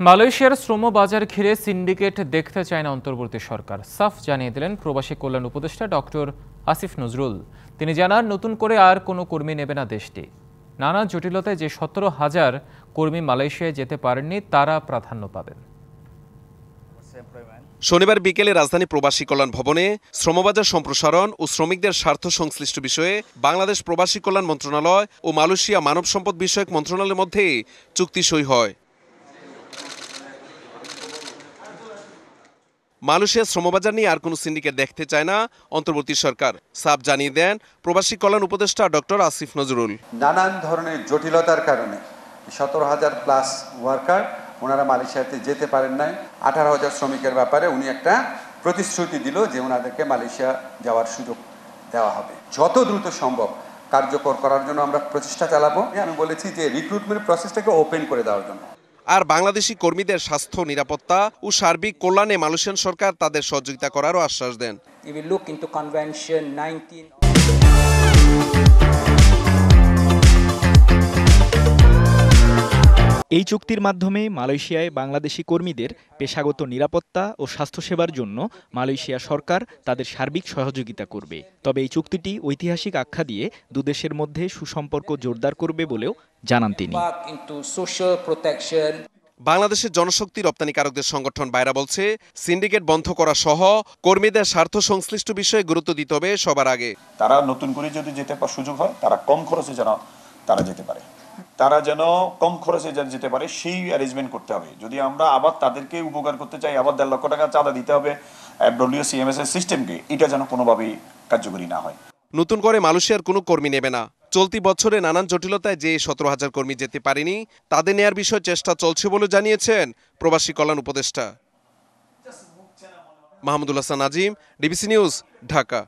মালয়েশিয়ার শ্রম বাজার ঘিরে সিন্ডিকেট দেখতে চায় না অন্তর্বর্তী সরকার, সাফ জানিয়ে দিলেন প্রবাসী কল্যাণ উপদেষ্টা ডক্টর আসিফ নজরুল। তিনি জানান, নতুন করে আর কোনো কর্মী নেবে না দেশটি। নানা জটিলতায় যে 17,000 কর্মী মালয়েশিয়ায় যেতে পারেননি তারা প্রাধান্য পাবেন। শনিবার বিকেলে রাজধানী প্রবাসী কল্যাণ ভবনে শ্রমবাজার সম্প্রসারণ ও শ্রমিকদের স্বার্থ সংশ্লিষ্ট বিষয়ে বাংলাদেশ প্রবাসী কল্যাণ মন্ত্রণালয় ও মালয়েশিয়া মানব সম্পদ বিষয়ক মন্ত্রণালয়ের মধ্যে চুক্তি সই হয়। মালয়েশিয়ার শ্রমবাজার নিয়ে আর কোনো সিন্ডিকেট দেখতে চায় না অন্তর্বর্তী সরকার, সাফ জানিয়ে দেন প্রবাসী কল্যাণ উপদেষ্টা ডক্টর আসিফ নজরুল। নানান ধরনের জটিলতার কারণে 17,000 প্লাস ওয়ার্কার ওনারা মালয়েশিয়াতে যেতে পারেন নাই। 18,000 শ্রমিকের ব্যাপারে উনি একটা প্রতিশ্রুতি দিল যে ওনাদেরকে মালয়েশিয়া যাওয়ার সুযোগ দেওয়া হবে। যত দ্রুত সম্ভব কার্যকর করার জন্য আমরা প্রচেষ্টা চালাবো। আমি বলেছি যে রিক্রুটমেন্ট প্রসেসটাকে ওপেন করে দেওয়ার জন্য। আর বাংলাদেশি কর্মীদের স্বাস্থ্য, নিরাপত্তা ও সার্বিক কল্যাণে মালয়েশিয়ান সরকার তাদের সহযোগিতা করারও আশ্বাস দেন। We will look into Convention 19. এই চুক্তির মাধ্যমে মালয়েশিয়ায় বাংলাদেশি কর্মীদের পেশাগত নিরাপত্তা ও স্বাস্থ্যসেবার জন্য মালয়েশিয়া সরকার তাদের সার্বিক সহযোগিতা করবে। তবে এই চুক্তিটি ঐতিহাসিক আখ্যা দিয়ে দুদেশের মধ্যে সুসম্পর্ক জোরদার করবে বলেও জানান তিনি। বাংলাদেশের জনশক্তি রপ্তানিকারকদের সংগঠন বাইরা বলছে, সিন্ডিকেট বন্ধ করা সহ কর্মীদের স্বার্থ সংশ্লিষ্ট বিষয়ে গুরুত্ব দিতে হবে সবার আগে। তারা নতুন করে যদি যেতে পারে সুযোগ হয়, তারা কম খরচে যেন তারা যেতে পারে, যেতে পারে সেই অ্যারেঞ্জমেন্ট করতে হবে। যদি আমরা আবার তাদেরকে উপকার করতে চাই, আবার 1.5 লক্ষ টাকা চাঁদা দিতে হবে FWCMS এর সিস্টেমকে, এটা যেন কোনোভাবেই কার্যকরী না হয়। নতুন করে মালয়েশিয়ার কোনো কর্মী নেবে না। চলতি বছরে নানান জটিলতায় যে 17,000 কর্মী যেতে পারেনি তাদের নেয়ার বিষয়ে চেষ্টা চলছে বলে জানিয়েছেন প্রবাসী কল্যাণ উপদেষ্টা। Mahmudul Hasan Nazim, DBC news, Dhaka.